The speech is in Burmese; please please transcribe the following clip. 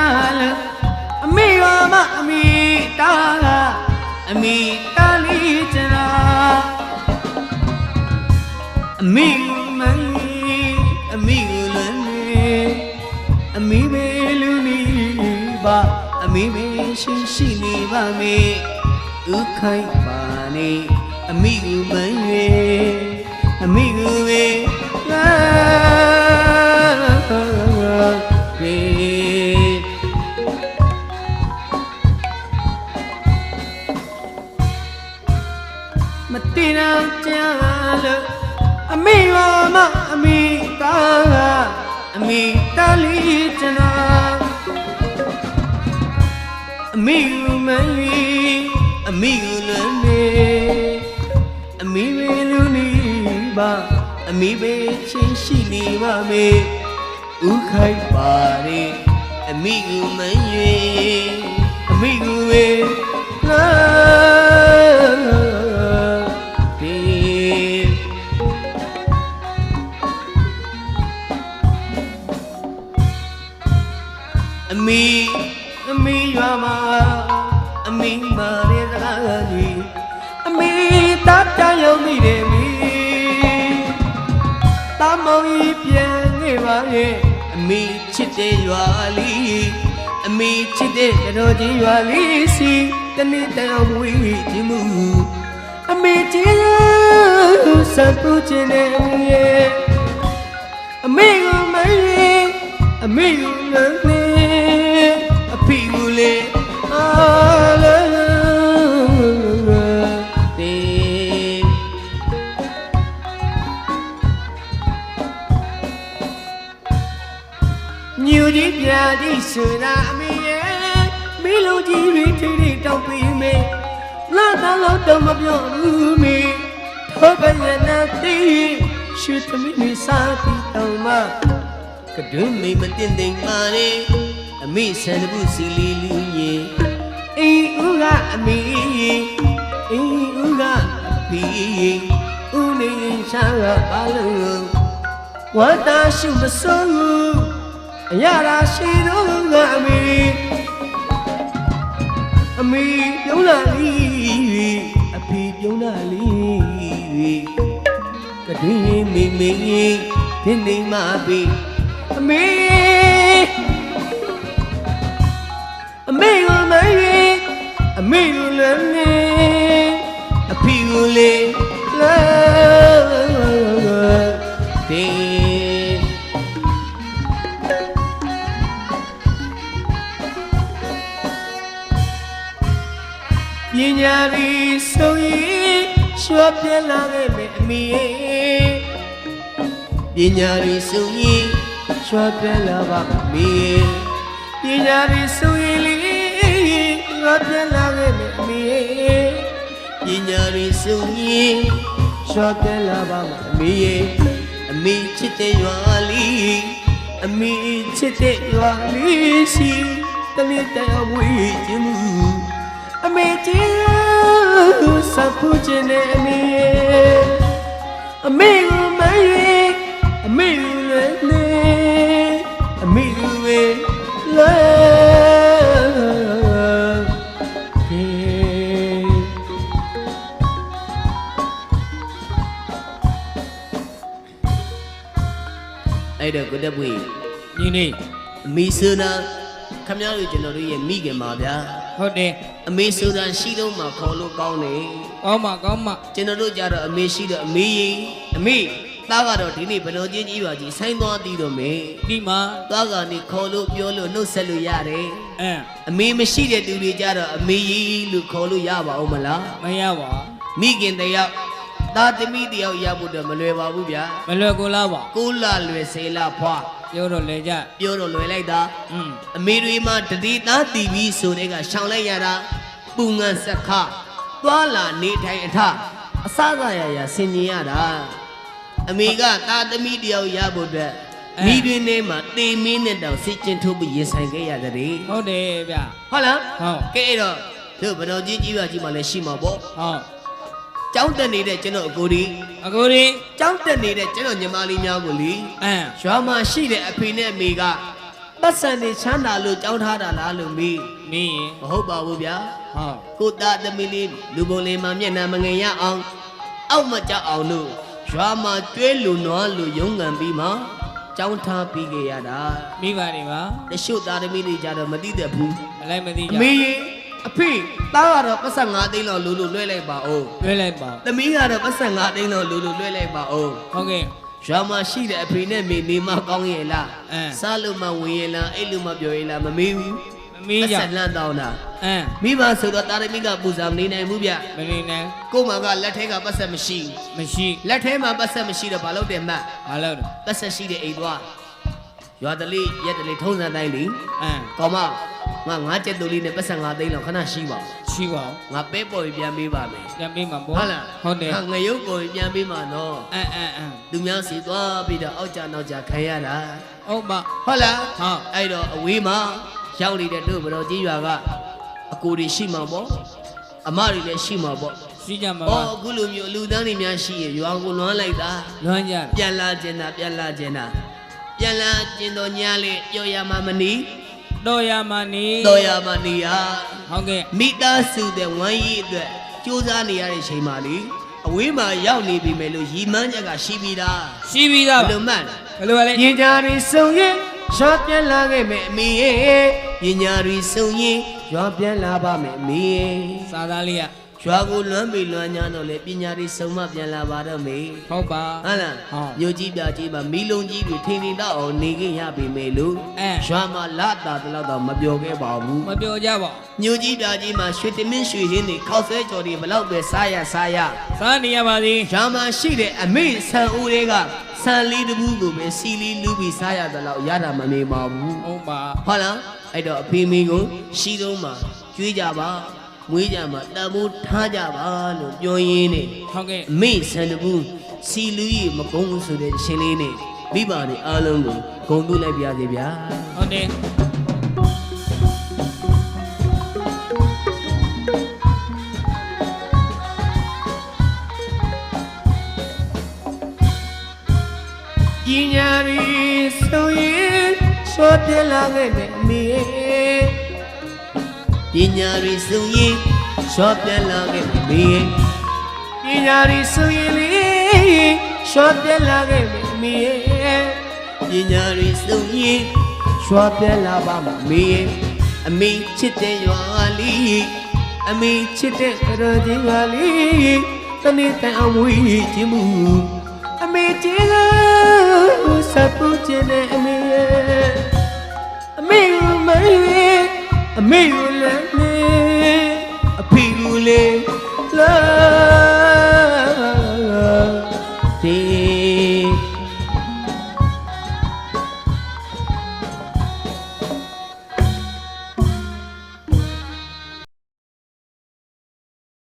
Jala, Amiga, Amita, Amita Lijana, Amigo, Amigo, Amigo, Luniba, Amigo, Shiniba, me, Ukai Bani, Amigo, Amigo, Matina Jala, Amiga, Amita, Amita Lijana, Amigo, Amigo, Amigo, Luniba, Amigo, Shiniba, me, Ukai Bari, Amigo, Amigo, Ami Yama, Ami Maria, Ami Tata Yomi, Tamoi Pianeva, Ami Chite Yuali, Ami Chite Roji Yuali, see the Nita Wijimu, Ami Tia Sapuchine, Amigo Mary, Amigo Lani. Pigule, New Dipia di Tsunami, Melody Retreat, don't be me. Not a lot of your roomie, open your nothing, shoot me, Sati, Toma. Could do me, but didn't money. Me send a bussy lily, Uga, me, Uga, P, Uni, Shara, Balu. What does she was so? Yara, she don't got me. A me, Yona Lee, a peep, Yona Lee. Kadri, me, Pinning my beat. Me. Amigo, Amigo, Apigule, Yinyari Soyi, Shwapela, me, Yinyari Soyi, Shwapela, me. Yinyari Suili, Rodela me, Yinyari Suni, Shotela me, me Chite Yuali, me Chite Yuali, see the little way you move. I made you Sapuchine me, Amigo, Amigo, Amigo, love, I don't go that way. You need me sooner. Come out with your meager mother. Hode, a me sooner, she don't ma call look on me. oh my god, General Jara, a me, she, me. Taga Dini, but no Jinji, sign on the me. Dima, Taga ni Kolo, Yolo, no Saluyare. A me machine do the Jara, a me, Lucolo Yaba, Omala, Mayawa, Megan the Yap, that the media Yabu de Maleva Bubia, Malagolawa, Kula Luesela Pa, Yoro Leja, Yoro Lueleda, a Mirima to the not TV so they got Shalayara, Bungan Saka, Tuala, Nita and Ta, Asagaya, Siniara. Amiga, that the media Yabuda. Media name, they mean it down, sitting to be yes, I get the day. Hode, yeah. Holla, Oh, Kato, two, but no Gigi Malashima Bo. oh, Chounta needed General Goody. a goodie, Chounta needed General Yamali Yaguli. Shama, she did a pin amiga. ပတ်စံနေချမ်းသာလို့ကြောင်းထားတာလားလို့မေး မင်းရင် မဟုတ်ပါဘူးဗျာ ဟုတ် ကိုသားသမီးလေးလူပုံလေးမှာမျက်နှာမငင်ရအောင်အောက်မကြောက်အောင်လို့ရွာမှာကျွဲလူနွားလူရုံးကန်ပြီးမှကြောင်းထားပြီးခဲ့ရတာ မိပါနေပါ တချို့သားသမီးတွေကြတော့မသိတတ်ဘူး အလိုက်မသိ အ ကြ မေကြီးအဖေသားကတော့ပတ်စံ5သိန်းလောက်လူလူလွှဲလိုက်ပါဦး လွှဲလိုက်ပါ သမီးကတော့ပတ်စံ5သိန်းလောက်လူလူလွှဲလိုက်ပါဦး ဟုတ်ကဲ့ ရွာမှာရှိတဲ့အဖေနဲ့မေနေမကောင်းရဲ့လား အင်း စားလို့မဝင်ရဲ့လားအဲ့လိုမပြောရဲ့လားမမေးဘူး မမီး ပတ် ကြ စံလန့်တောင်းတာ အင်း မိဘဆိုတော့တာရမီကပူဇော်မနေနိုင်ဘူးဗျ မနေနဲ့ ကို့မှာကလက်ထဲကပတ်စံမရှိ မရှိ လက်ထဲမှာပတ်စံမရှိတော့ဘာလို့တယ်မှတ် ဘာလို့လဲ ပတ်စံရှိတဲ့အိမ်သွားရွာတလေးရက်တလေးထုံးစံတိုင်းလी အင်း ကောင်မငါ9ကျက်တူလေးနဲ့ပတ်စံ5သိန်းလောက်ခဏရှိပါ ရှိပါဦး ငါပဲပေါ်ပြီးပြန်ပေးပါမယ် ပြန်ပေးမှာပေါ့ ဟုတ်လား ဟုတ်တယ် ငါရုပ်ပေါ်ပြီးပြန်ပေးမှာနော် အင်းအင်းအင်း သူများစီသွားပြီးတော့အောက်ကြနောက်ကြခံရတာ ဟုတ်ပါ ဟုတ်လား ဟုတ် အဲ့တော့အဝေးမှာရောက်နေတဲ့တို့ဘတော်ကြီးရွာကအကိုတွေရှိမှာပေါ့အမတွေလည်းရှိမှာပေါ့ ရှိကြမှာ ။အော် ပါ အခုလိုမျိုးလူသားတွေများရှိရင်ရွာကိုလွမ်းလိုက်တာ လွှမ်းကြတာ ပြန်လာခြင်းတာပြန်လာခြင်းတာပြန်လာခြင်းတော့ညာလေပြောရမှာမနီ တော်ရမနီ တော်ရမှာနေရ ဟုတ်ကဲ့ မိသားစုတဲ့ဝမ်းရည်အတွက်ကြိုးစားနေရတဲ့ချိန်မှာလေအဝေးမှာရောက်နေပြီမယ်လို့ရီမန်းချက်ကရှိပြီးသား ရှိပြီးသား ဘယ် ပါ လိုမှတ်လဲ ဘယ်လိုလဲ ပညာတွေစုံရင်ရွာပြန်လာခဲ့မယ်အမေရဲ့ပညာတွေစုံရင်ရွာပြန်လာပါမယ်အမေရဲ့ စာသားလေးက ရွာကိုလွမ်းပြီလွမ်းညာတော့လေပညာတွေစုံမပြန်လာပါတော့မေ ဟုတ်ပါ ဟုတ်လား ဟုတ် မြို့ကြီးပြကြီးမှာမီးလုံးကြီးတွေထင်းထင်းတော့အောင်နေခဲ့ရပြီမေလို့ အဲ ရွာမှာလာတာတလောက်တော့မပြောခဲ့ပါဘူး မပြောကြပါ မြို့ကြီးပြကြီးမှာရွှေတမင်းရွှေရင်းတွေခောက်ဆွဲကြော်တွေဘလောက်ပဲစားရ စားနေရပါသည် ရွာမှာရှိတဲ့အမေဆန်ဦးတွေကဆန်လေးတဘူးကိုပဲစီလီလူပြီးစားရတလောက်ရတာမမေပါဘူး ဟုတ်ပါ ဟုတ်လားအဲ့တော့အဖေမေကိုရှိတော့မှကျွေးကြပါမွေးကြမှာတမိုးထားကြပါလို့ပြောရင်းနဲ့ ဟုတ်ကဲ့ အမေဆန်တဘူးစီလူကြီးမကုန်းဘူးဆိုတဲ့ရှင်လေးနဲ့မိဘတွေအားလုံးကိုဂုဏ်ပြုလိုက်ပါစေဗျာ ဟုတ်တယ် ပညာရီဆိုရင်ဆိုပြလာခဲ့မယ်အမေပညာရီဆိုရင်ဆိုပြလာခဲ့မယ်အမေပညာရီဆိုရင်လေဆိုပြလာခဲ့မယ်အမေပညာရီဆိုရင်ဆိုပြလာပါမယ်အမေအမေချစ်တဲ့ရွာလေးအမေချစ်တဲ့ကရကြီးကလေးတနေ့တန်အောင်ဝေးခြင်းမူအမေကျင်းလို့စပူကျင်းတဲ့အမေရဲ့အမေကိုမလေးအမေကိုလည်းအဖေကိုလည်း